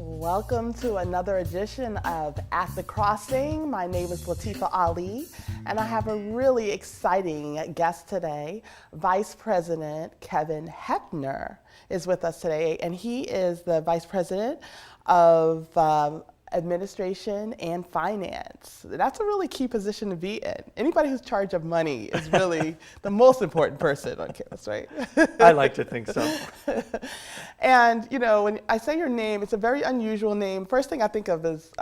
Welcome to another edition of At the Crossing. My name is Latifa Ali, and I have a really exciting guest today. Vice President Kevin Heppner is with us today, and he is the Vice President of Administration and Finance. That's a really key position to be in. Anybody who's in charge of money is really the most important person on campus, right? I like to think so. And you know, when I say your name, it's a very unusual name. First thing I think of is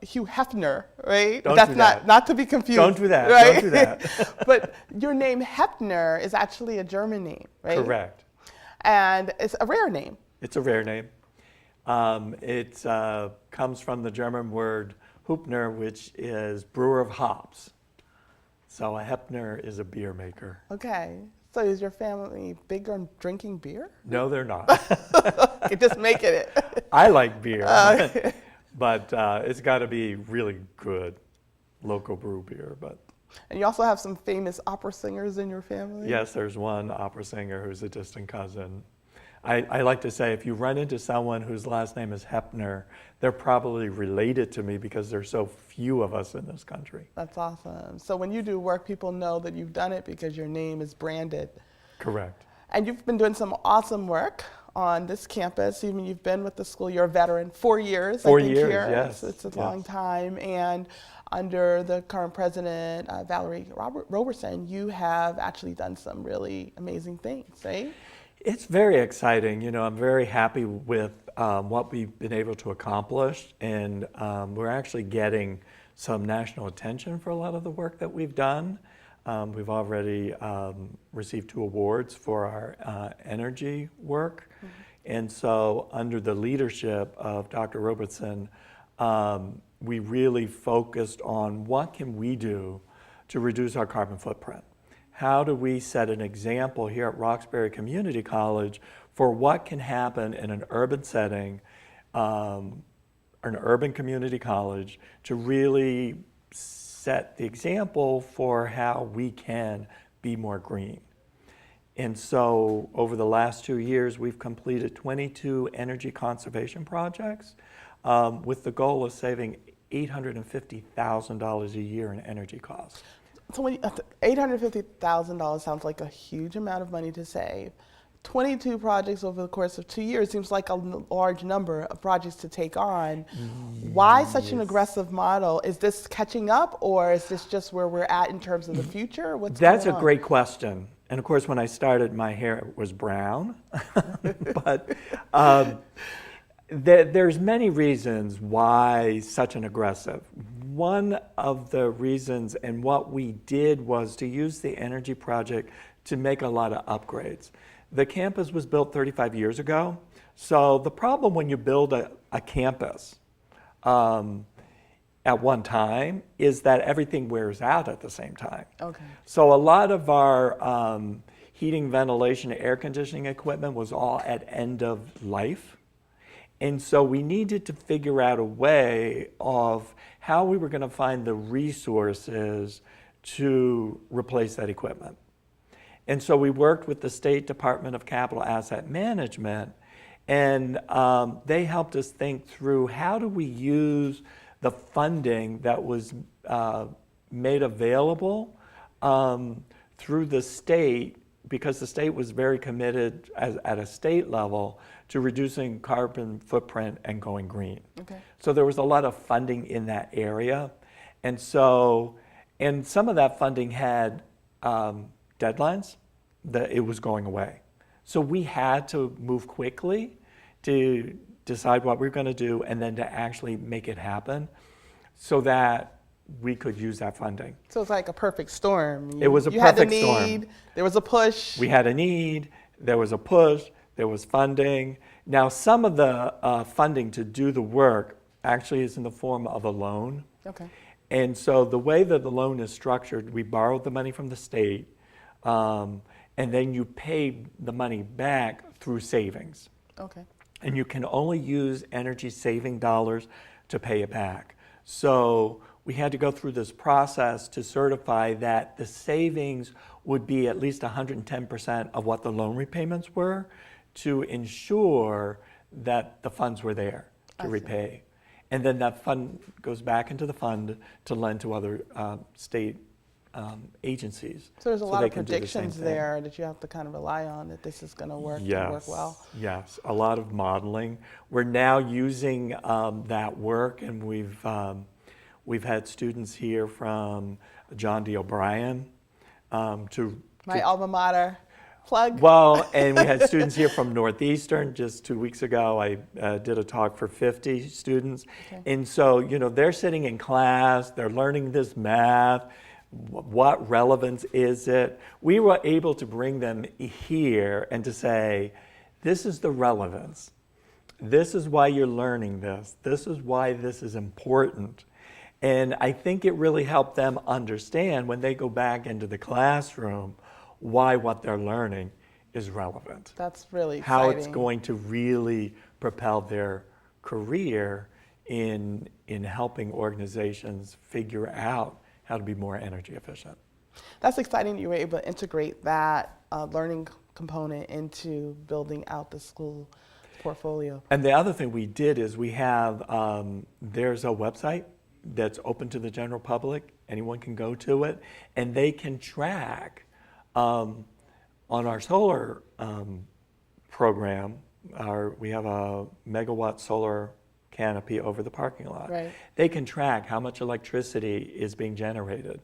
Hugh Hefner, right? Don't That's do that. not to be confused. Don't do that. Right? Don't do that. But your name Heppner is actually a German name, right? Correct. And it's a rare name. It's a rare name. It comes from the German word Hübner, which is brewer of hops. So a Heppner is a beer maker. Okay. So is your family big on drinking beer? No, they're not. You're just making it. I like beer, but it's got to be really good local brew beer. But And you also have some famous opera singers in your family? yes, there's one opera singer who's a distant cousin. I like to say if you run into someone whose last name is Heppner, they're probably related to me because there's so few of us in this country. That's awesome. So when you do work, people know that you've done it because your name is branded. Correct. And you've been doing some awesome work on this campus. Even you've been with the school, you're a veteran, 4 years, I think, years, here. yes. It's a yes. long time. And under the current president, Valerie Robertson, you have actually done some really amazing things, right? It's very exciting. You know, I'm very happy with what we've been able to accomplish, and we're actually getting some national attention for a lot of the work that we've done. We've already received 2 awards for our energy work, and so under the leadership of Dr. Robertson, we really focused on what can we do to reduce our carbon footprint. How do we set an example here at Roxbury Community College for what can happen in an urban setting, an urban community college, to really set the example for how we can be more green? And so over the last 2 years, we've completed 22 energy conservation projects with the goal of saving $850,000 a year in energy costs. So when $850,000 sounds like a huge amount of money to save. 22 projects over the course of 2 years seems like a large number of projects to take on. Why such an aggressive model? Is this catching up, or is this just where we're at in terms of the future? That's a great question. And of course, when I started, my hair was brown. But there's many reasons why such an aggressive. One of the reasons, and what we did, was to use the energy project to make a lot of upgrades. The campus was built 35 years ago. So the problem when you build a campus at one time is that everything wears out at the same time. Okay. So a lot of our heating, ventilation, air conditioning equipment was all at end of life. And so we needed to figure out a way of how we were going to find the resources to replace that equipment. And so we worked with the State Department of Capital Asset Management, and they helped us think through how do we use the funding that was made available through the state, because the state was very committed at a state level to reducing carbon footprint and going green. Okay. So there was a lot of funding in that area. And so, and some of that funding had deadlines that it was going away. So we had to move quickly to decide what we were going to do and then to actually make it happen so that we could use that funding. So it's like a perfect storm. It was a you had the perfect storm. need, there was a push. We had a need, there was a push, there was funding. Now, some of the funding to do the work actually is in the form of a loan. Okay. And so the way that the loan is structured, we borrowed the money from the state, and then you pay the money back through savings. Okay. And you can only use energy saving dollars to pay it back. So we had to go through this process to certify that the savings would be at least 110% of what the loan repayments were, to ensure that the funds were there. I to see. repay. And then that fund goes back into the fund to lend to other state agencies. So there's a lot they of can do the same predictions thing. there that you have to kind of rely on that this is going to work and work well. Yes, a lot of modeling. We're now using that work, and we've had students here from John D. O'Brien My alma mater. Plug. Well, and we had students here from Northeastern just 2 weeks ago. I did a talk for 50 students. Okay. And so, they're sitting in class, they're learning this math. What relevance is it? We were able to bring them here and to say, this is the relevance. This is why you're learning this. This is why this is important. And I think it really helped them understand when they go back into the classroom why what they're learning is relevant. That's really exciting. How it's going to really propel their career in helping organizations figure out how to be more energy efficient. That's exciting that you were able to integrate that learning component into building out the school portfolio. And the other thing we did is we have, there's a website that's open to the general public. Anyone can go to it, and they can track on our solar program. We have a megawatt solar canopy over the parking lot. Right. They can track how much electricity is being generated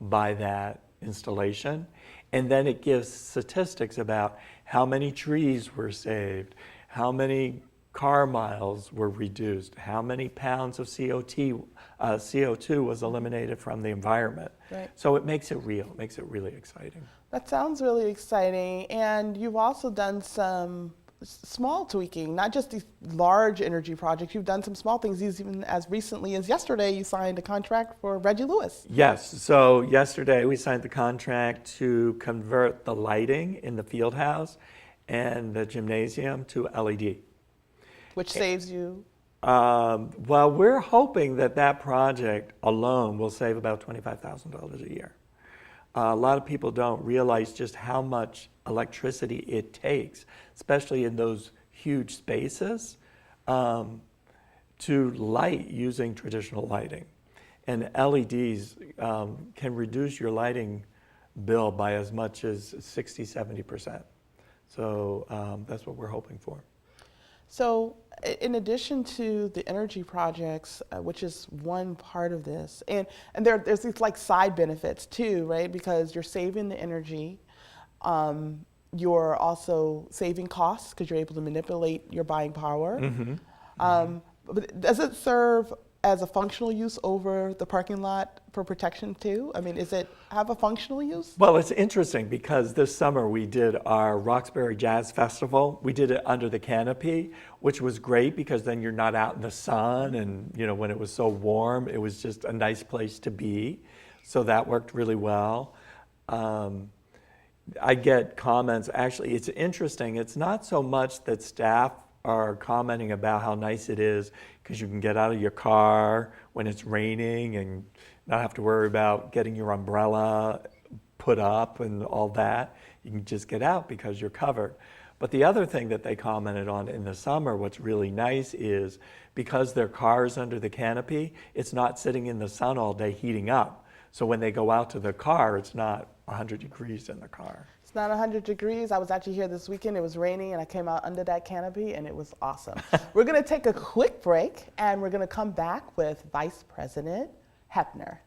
by that installation, and then it gives statistics about how many trees were saved, how many car miles were reduced, how many pounds of CO2 was eliminated from the environment. Right. So it makes it real, it makes it really exciting. That sounds really exciting. And you've also done some small tweaking, not just these large energy projects. You've done some small things, even as recently as yesterday, you signed a contract for Reggie Lewis. Yes, so yesterday we signed the contract to convert the lighting in the field house and the gymnasium to LED. Which saves you? Well, we're hoping that project alone will save about $25,000 a year. A lot of people don't realize just how much electricity it takes, especially in those huge spaces, to light using traditional lighting. And LEDs can reduce your lighting bill by as much as 60–70%. So that's what we're hoping for. So in addition to the energy projects, which is one part of this, and there's these like side benefits too, right? Because you're saving the energy, you're also saving costs because you're able to manipulate your buying power. Mm-hmm. But does it serve as a functional use over the parking lot for protection too? I mean, does it have a functional use? Well, it's interesting because this summer we did our Roxbury Jazz Festival. We did it under the canopy, which was great because then you're not out in the sun, and when it was so warm, it was just a nice place to be. So that worked really well. I get comments, actually, it's interesting. It's not so much that staff are commenting about how nice it is because you can get out of your car when it's raining and not have to worry about getting your umbrella put up and all that. You can just get out because you're covered. But the other thing that they commented on in the summer, what's really nice is because their car is under the canopy, it's not sitting in the sun all day heating up. So when they go out to the car, it's not 100 degrees in the car. It's not 100 degrees. I was actually here this weekend. It was raining, and I came out under that canopy, and it was awesome. We're going to take a quick break, and we're going to come back with Vice President Hepner.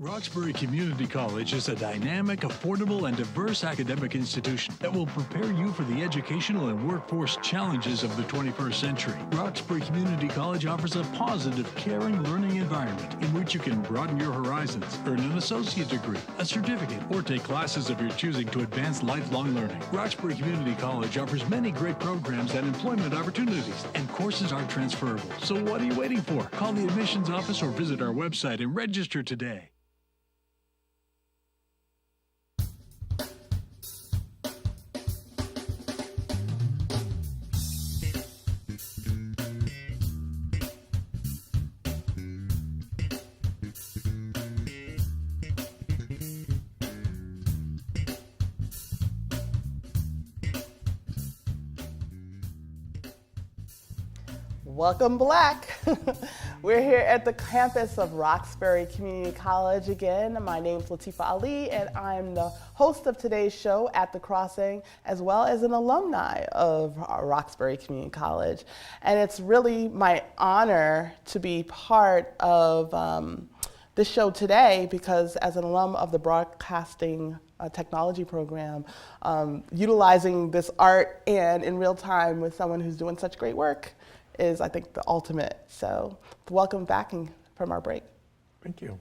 Roxbury Community College is a dynamic, affordable, and diverse academic institution that will prepare you for the educational and workforce challenges of the 21st century. Roxbury Community College offers a positive, caring learning environment in which you can broaden your horizons, earn an associate degree, a certificate, or take classes of your choosing to advance lifelong learning. Roxbury Community College offers many great programs and employment opportunities, and courses are transferable. So what are you waiting for? Call the admissions office or visit our website and register today. Welcome back. We're here at the campus of Roxbury Community College again. My name's Latifa Ali, and I'm the host of today's show, At the Crossing, as well as an alumni of Roxbury Community College. And it's really my honor to be part of this show today because as an alum of the Broadcasting Technology program, utilizing this art and in real time with someone who's doing such great work is, I think, the ultimate. So welcome back from our break. Thank you.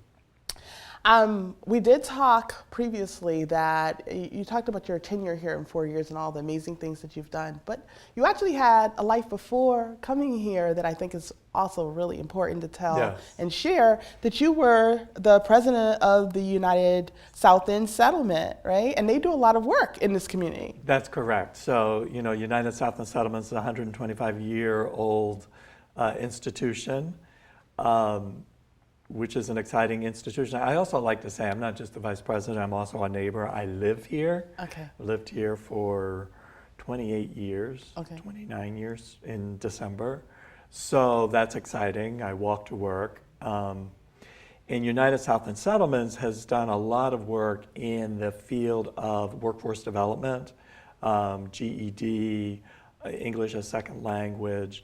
We did talk previously that you talked about your tenure here in 4 years and all the amazing things that you've done, but you actually had a life before coming here that I think is also really important to tell Yes. and share, that you were the president of the United South End Settlement, right? And they do a lot of work in this community. That's correct. So, United South End Settlements is a 125-year-old institution, which is an exciting institution. I also like to say I'm not just the vice president, I'm also a neighbor. I live here. Okay. I lived here for 28 years, Okay. 29 years in December. So that's exciting. I walk to work. And United South End Settlements has done a lot of work in the field of workforce development, GED, English as second language.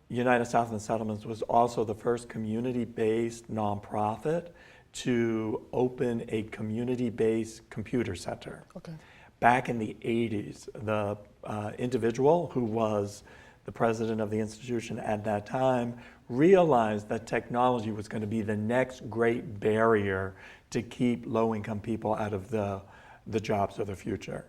United South End Settlements was also the first community-based nonprofit to open a community-based computer center. Okay. Back in the 80s, the individual who was the president of the institution at that time realized that technology was going to be the next great barrier to keep low-income people out of the jobs of the future.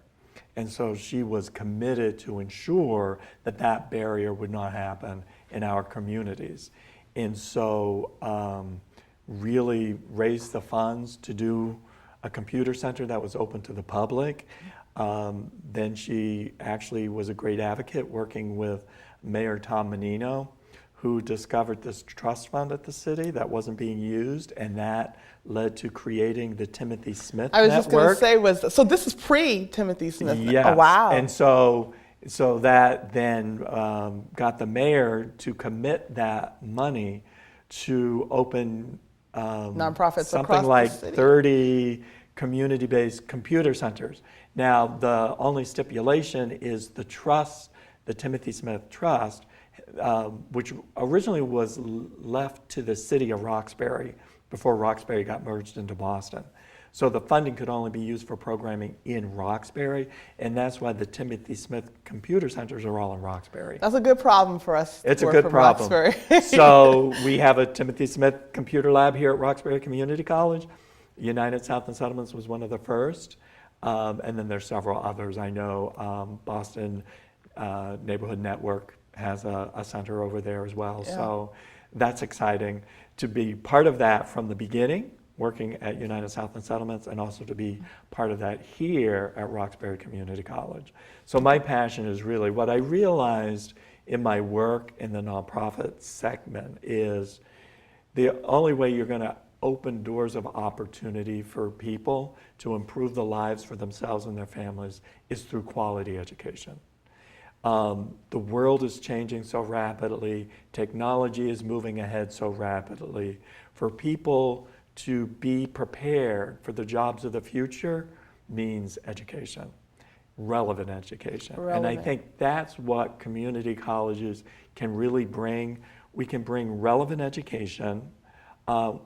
And so she was committed to ensure that that barrier would not happen in our communities. And so really raised the funds to do a computer center that was open to the public. Then she actually was a great advocate working with Mayor Tom Menino, who discovered this trust fund at the city that wasn't being used, and that led to creating the Timothy Smith I was Network. just going to say, so this is pre-Timothy Smith. Yes. Oh, wow. And so that then got the mayor to commit that money to open nonprofits something across like the city. 30 community-based computer centers. Now, the only stipulation is the trust, the Timothy Smith Trust, which originally was left to the city of Roxbury before Roxbury got merged into Boston. So the funding could only be used for programming in Roxbury, and that's why the Timothy Smith computer centers are all in Roxbury. That's a good problem for us. It's a We're good from problem. Roxbury. So we have a Timothy Smith computer lab here at Roxbury Community College. United South End Settlements was one of the first, and then there's several others. I know Boston Neighborhood Network has a center over there as well. Yeah. So that's exciting to be part of that from the beginning, working at United South End Settlements, and also to be part of that here at Roxbury Community College. So my passion is really, what I realized in my work in the nonprofit segment is the only way you're going to open doors of opportunity for people to improve the lives for themselves and their families is through quality education. The world is changing so rapidly, technology is moving ahead so rapidly. For people to be prepared for the jobs of the future means education, relevant education. And I think that's what community colleges can really bring. We can bring relevant education.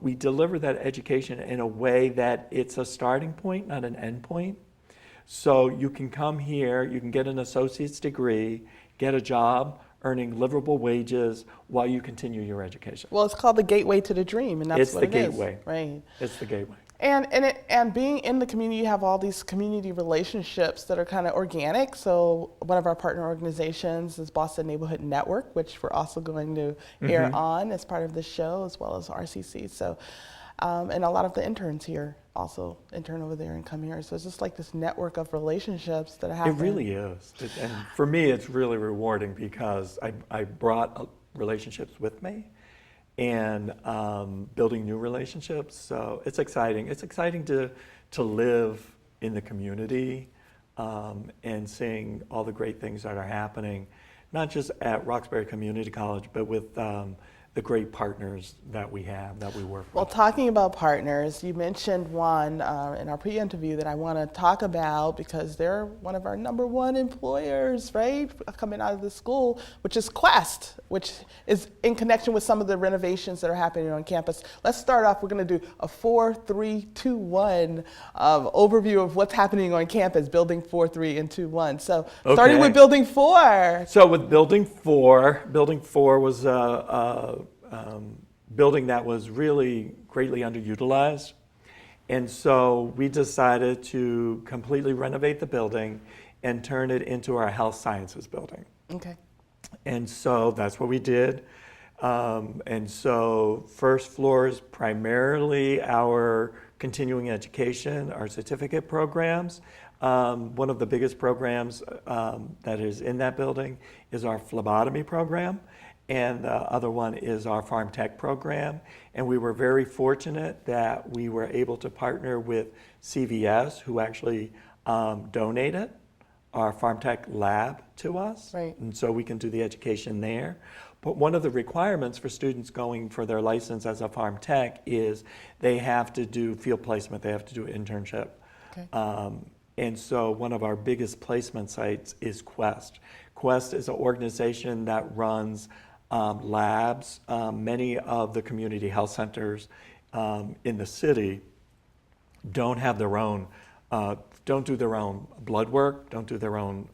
We deliver that education in a way that it's a starting point, not an end point. So you can come here, you can get an associate's degree, get a job, earning livable wages while you continue your education. Well, it's called the gateway to the dream, and that's It's what the it is. gateway. Right. It's the gateway. And being in the community, you have all these community relationships that are kind of organic. So one of our partner organizations is Boston Neighborhood Network, which we're also going to air on as part of the show, as well as RCC. So, and a lot of the interns here also intern over there and come here. So it's just like this network of relationships that happen. It really is. And for me, it's really rewarding because I brought relationships with me and building new relationships. So it's exciting. It's exciting to live in the community and seeing all the great things that are happening not just at Roxbury Community College, but with the great partners that we have, that we work with. Well, talking about partners, you mentioned one in our pre-interview that I want to talk about because they're one of our #1 employers, right, coming out of the school, which is Quest, which is in connection with some of the renovations that are happening on campus. Let's start off, we're going to do a 4, 3, 2, 1 overview of what's happening on campus, building 4, 3, and 2, 1. So starting with building 4. So with building 4 was building that was really greatly underutilized. And so we decided to completely renovate the building and turn it into our health sciences building. Okay. And so that's what we did. And so first floor is primarily our continuing education, our certificate programs. One of the biggest programs that is in that building is our phlebotomy program. And the other one is our Farm Tech program. And we were very fortunate that we were able to partner with CVS, who actually donated our Farm Tech lab to us. Right. And so we can do the education there. But one of the requirements for students going for their license as a Farm Tech is they have to do field placement, they have to do an internship. Okay. And so one of our biggest placement sites is Quest. Quest is an organization that runs labs. Many of the community health centers in the city don't have their own, don't do their own blood work, don't do their own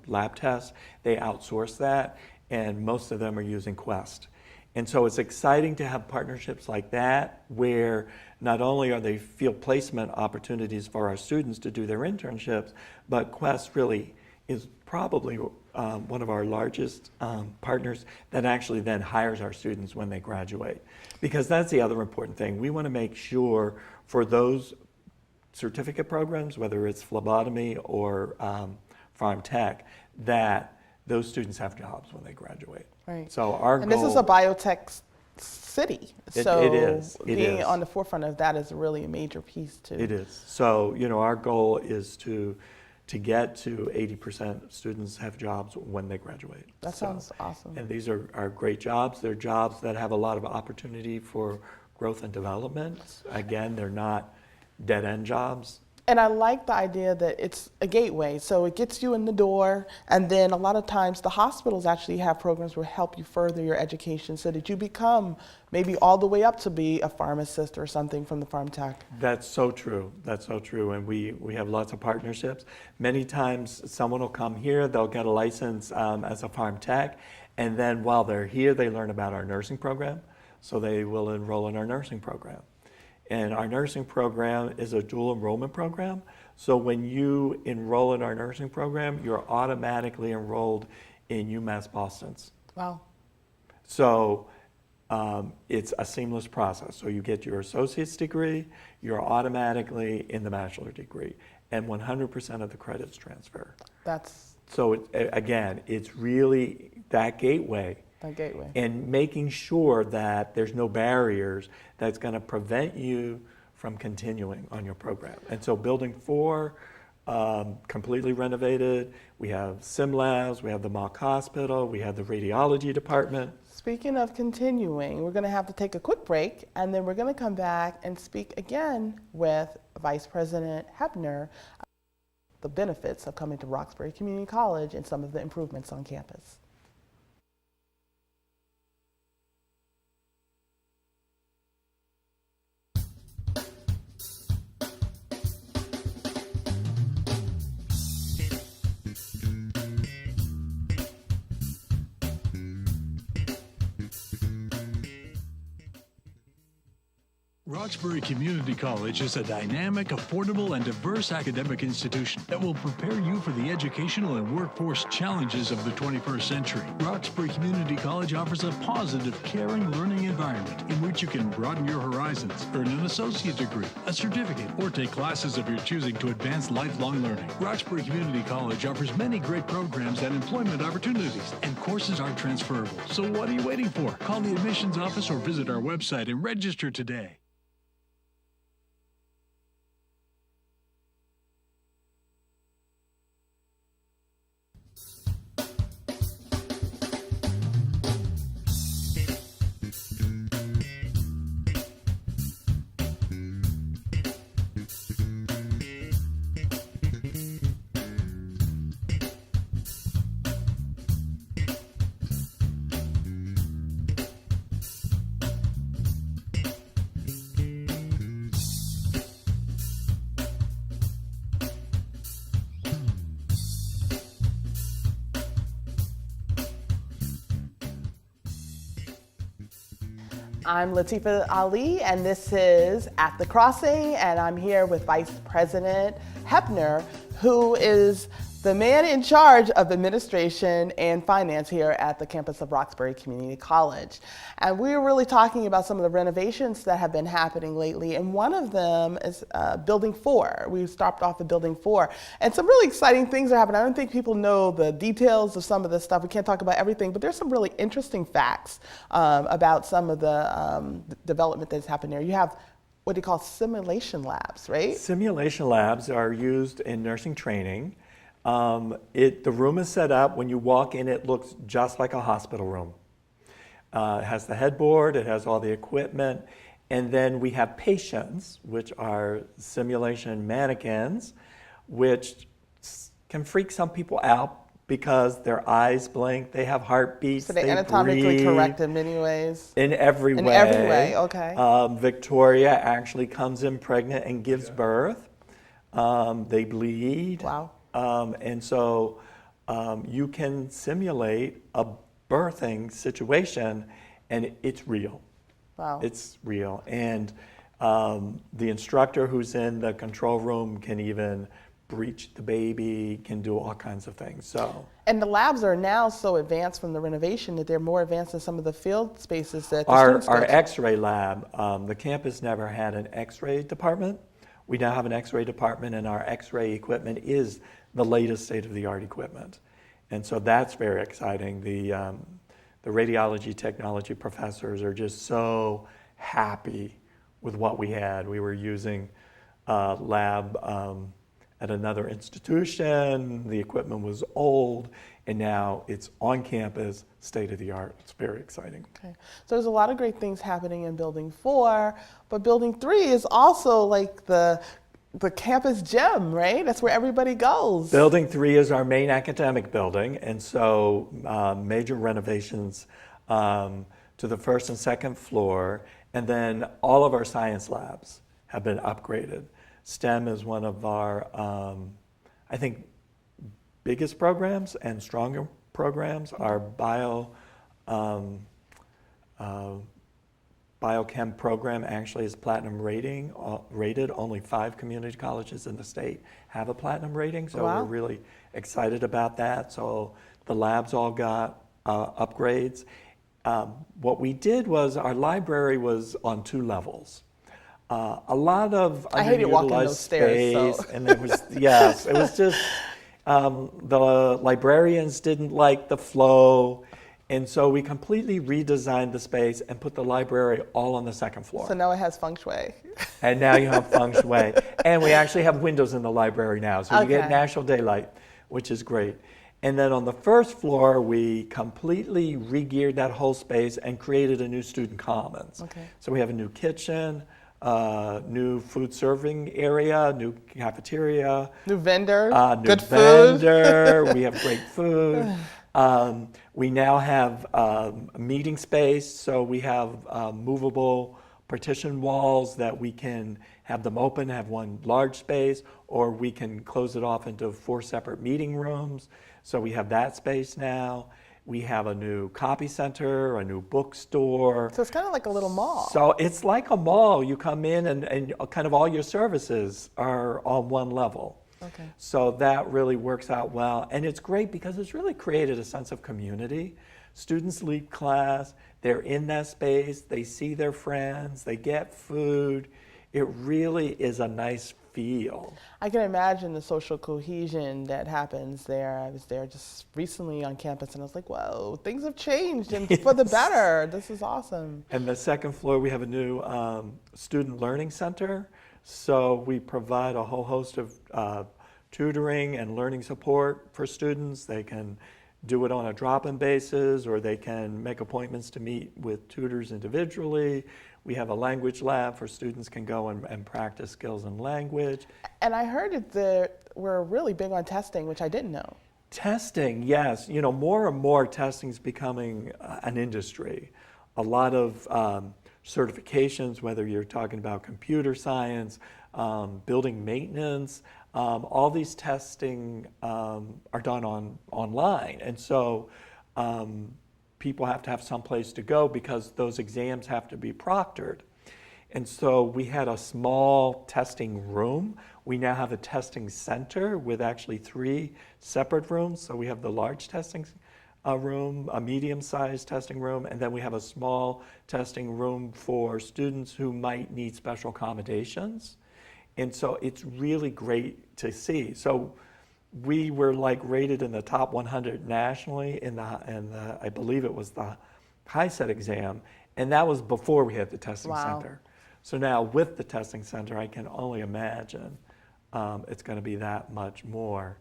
lab tests. They outsource that, and most of them are using Quest. And so it's exciting to have partnerships like that, where not only are they field placement opportunities for our students to do their internships, but Quest really is probably one of our largest partners that actually then hires our students when they graduate. Because that's the other important thing. We want to make sure for those certificate programs, whether it's phlebotomy or Farm Tech, that those students have jobs when they graduate. Right. So our And goal, this is a biotech city. So it is. being on the forefront of that is really a major piece too. It is. So, our goal is to get to 80% of students have jobs when they graduate. That sounds awesome. And these are great jobs. They're jobs that have a lot of opportunity for growth and development. Again, they're not dead-end jobs. And I like the idea that it's a gateway. So it gets you in the door, and then a lot of times the hospitals actually have programs where help you further your education so that you become maybe all the way up to be a pharmacist or something from the Farm Tech. That's so true. That's so true. And we have lots of partnerships. Many times someone will come here, they'll get a license as a Farm Tech, and then while they're here, they learn about our nursing program. So they will enroll in our nursing program. And our nursing program is a dual enrollment program. So when you enroll in our nursing program, you're automatically enrolled in UMass Boston's. Wow. So it's a seamless process. So you get your associate's degree, you're automatically in the bachelor degree, and 100% of the credits transfer. So again, it's really that gateway. And making sure that there's no barriers that's going to prevent you from continuing on your program. And so building 4, completely renovated. We have sim labs, we have the mock hospital, we have the radiology department. Speaking of continuing, we're going to have to take a quick break, and then we're going to come back and speak again with Vice President Hebner, the benefits of coming to Roxbury Community College and some of the improvements on campus. Roxbury Community College is a dynamic, affordable, and diverse academic institution that will prepare you for the educational and workforce challenges of the 21st century. Roxbury Community College offers a positive, caring learning environment in which you can broaden your horizons, earn an associate degree, a certificate, or take classes of your choosing to advance lifelong learning. Roxbury Community College offers many great programs and employment opportunities, and courses are transferable. So what are you waiting for? Call the admissions office or visit our website and register today. I'm Latifa Ali, and this is At the Crossing, and I'm here with Vice President Hepner, who is the man in charge of administration and finance here at the campus of Roxbury Community College. And we were really talking about some of the renovations that have been happening lately, and one of them is Building 4. We stopped off at Building 4, and some really exciting things are happening. I don't think people know the details of some of this stuff. We can't talk about everything, but there's some really interesting facts about some of the development that's happened there. You have what do you call simulation labs, right? Simulation labs are used in nursing training. The room is set up, when you walk in, it looks just like a hospital room. It has the headboard, it has all the equipment, and then we have patients, which are simulation mannequins, which can freak some people out because their eyes blink, they have heartbeats, so they anatomically breathe correct in many ways? In every way. In every way, okay. Victoria actually comes in pregnant and gives birth. They bleed. Wow. And so you can simulate a birthing situation, and it's real. Wow. It's real. And the instructor who's in the control room can even breech the baby, can do all kinds of things. So. And the labs are now so advanced from the renovation that they're more advanced than some of the field spaces that the students go Our to. X-ray lab, the campus never had an X-ray department. We now have an X-ray department, and our X-ray equipment is the latest state-of-the-art equipment. And so that's very exciting. The radiology technology professors are just so happy with what we had. We were using a lab at another institution. The equipment was old, and now it's on campus, state-of-the-art. It's very exciting. Okay. So there's a lot of great things happening in Building 4, but Building 3 is also like the campus gem, right? That's where everybody goes. Building 3 is our main academic building, and so major renovations to the first and second floor, and then all of our science labs have been upgraded. STEM is one of our, I think, biggest programs and stronger programs. Our biochem program actually is platinum rated. Only 5 community colleges in the state have a platinum rating, so wow. We're really excited about that. So the labs all got upgrades. What we did was our library was on 2 levels. A lot of I hated walking underutilized those stairs, space, and it was yes, it was just the librarians didn't like the flow. And so we completely redesigned the space and put the library all on the second floor. So now it has feng shui. And now you have feng shui. And we actually have windows in the library now. So you get natural daylight, which is great. And then on the first floor, we completely re-geared that whole space and created a new student commons. Okay. So we have a new kitchen, new food serving area, new cafeteria. New vendor, good vendor. We have great food. We now have a meeting space, so we have movable partition walls that we can have them open, have one large space, or we can close it off into 4 separate meeting rooms. So we have that space now. We have a new copy center, a new bookstore. So it's kind of like a little mall. So it's like a mall. You come in and kind of all your services are on one level. Okay. So that really works out well. And it's great because it's really created a sense of community. Students leave class, they're in that space, they see their friends, they get food. It really is a nice feel. I can imagine the social cohesion that happens there. I was there just recently on campus, and I was like, whoa, things have changed and for the better. This is awesome. And the second floor, we have a new student learning center. So we provide a whole host of tutoring and learning support for students. They can do it on a drop-in basis, or they can make appointments to meet with tutors individually. We have a language lab for students can go and practice skills in language. And I heard that we're really big on testing, which I didn't know. Testing, yes. You know, more and more testing is becoming an industry. A lot of certifications, whether you're talking about computer science, building maintenance, all these testing are done online. And so people have to have someplace to go because those exams have to be proctored. And so we had a small testing room. We now have a testing center with actually 3 separate rooms. So we have the large testing room, a medium-sized testing room, and then we have a small testing room for students who might need special accommodations. And so it's really great to see. So we were like rated in the top 100 nationally in the I believe it was the HiSET exam, and that was before we had the testing center. So now with the testing center, I can only imagine it's going to be that much more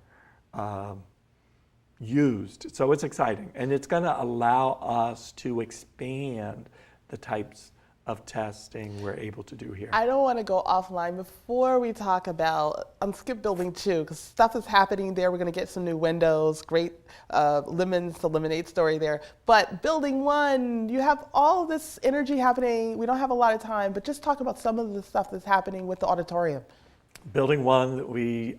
used. So it's exciting, and it's going to allow us to expand the types of testing we're able to do here. I don't want to go offline before we talk about, skip building 2, because stuff is happening there. We're going to get some new windows, great lemons to lemonade story there. But building 1, you have all of this energy happening. We don't have a lot of time, but just talk about some of the stuff that's happening with the auditorium. Building 1, we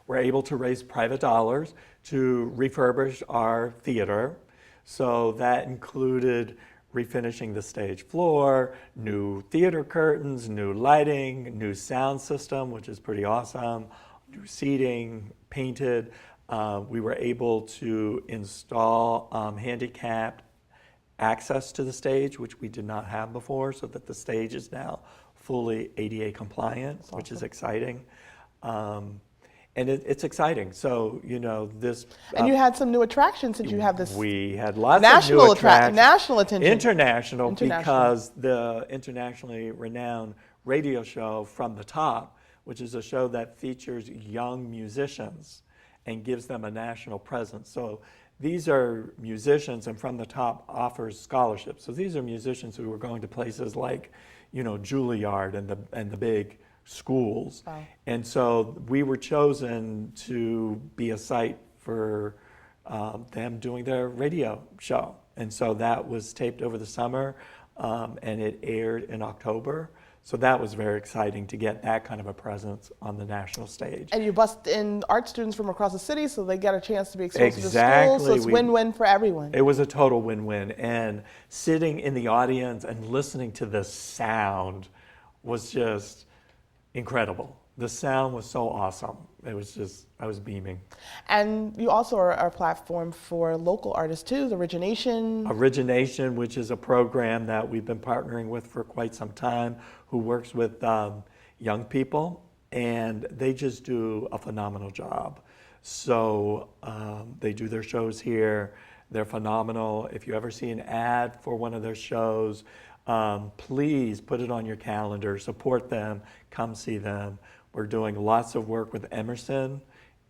were able to raise private dollars to refurbish our theater. So that included refinishing the stage floor, new theater curtains, new lighting, new sound system, which is pretty awesome, new seating, painted. We were able to install handicapped access to the stage, which we did not have before, so that the stage is now fully ADA compliant, which is exciting. And it's exciting. So, you know, this... And you had some new attractions since you have this... We had lots of new attractions. National attention. International, because the internationally renowned radio show From the Top, which is a show that features young musicians and gives them a national presence. So these are musicians, and From the Top offers scholarships. So these are musicians who are going to places like, you know, Juilliard and the big schools. Wow. And so we were chosen to be a site for them doing their radio show. And so that was taped over the summer, and it aired in October. So that was very exciting to get that kind of a presence on the national stage. And you bust in art students from across the city so they get a chance to be exposed to the Exactly. school. So it's win-win for everyone. It was a total win-win. And sitting in the audience and listening to the sound was just incredible. The sound was so awesome. It was just, I was beaming. And you also are a platform for local artists too, the Origination. Origination, which is a program that we've been partnering with for quite some time, who works with young people, and they just do a phenomenal job. So they do their shows here. They're phenomenal. If you ever see an ad for one of their shows, please put it on your calendar, support them, come see them. We're doing lots of work with Emerson,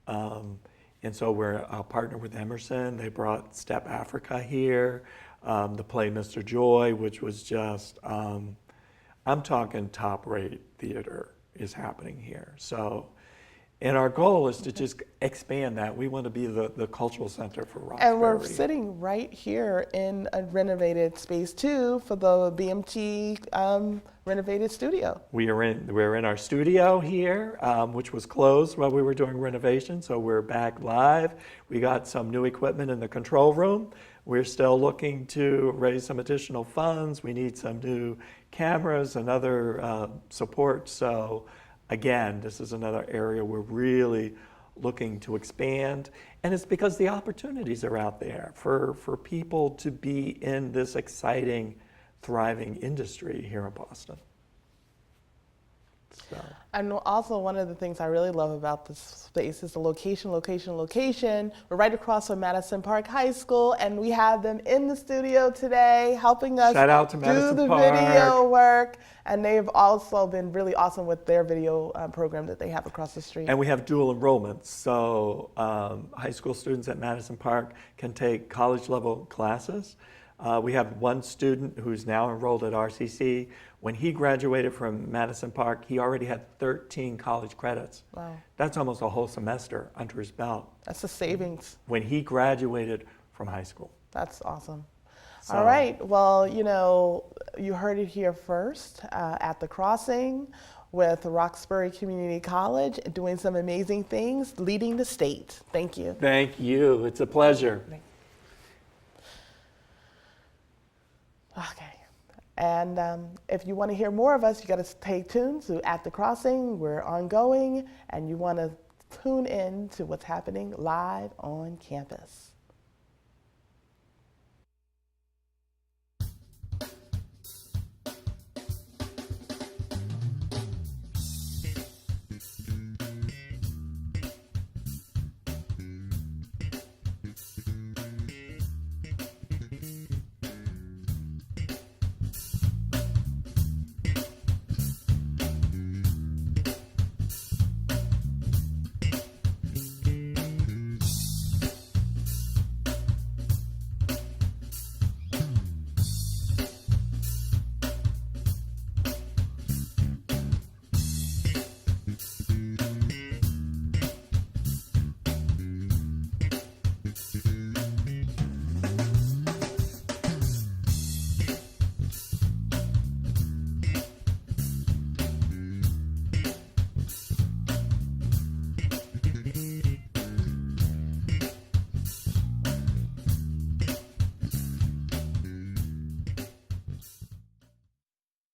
and so we're a partner with Emerson. They brought Step Africa here, the play Mr. Joy, which was just, I'm talking top-rate theater is happening here. So, and our goal is to just expand that. We want to be the cultural center for Roxbury. And we're sitting right here in a renovated space too for the BMT renovated studio. We're in our studio here, which was closed while we were doing renovation, so we're back live. We got some new equipment in the control room. We're still looking to raise some additional funds. We need some new cameras and other support. So again, this is another area we're really looking to expand. And it's because the opportunities are out there for people to be in this exciting, thriving industry here in Boston. So. And also one of the things I really love about this space is the location. We're right across from Madison Park High School, and we have them in the studio today helping us Shout out to do Madison the Park. video work. And they've also been really awesome with their video program that they have across the street. And we have dual enrollments, so high school students at Madison Park can take college-level classes. We have one student who's now enrolled at RCC. When he graduated from Madison Park, he already had 13 college credits. Wow. That's almost a whole semester under his belt. That's the savings. When he graduated from high school. That's awesome. So, all right, well, you know, you heard it here first at The Crossing with Roxbury Community College, doing some amazing things, leading the state. Thank you. Thank you. It's a pleasure. Okay. And if you want to hear more of us, you got to stay tuned to At the Crossing. We're ongoing, and you want to tune in to what's happening live on campus.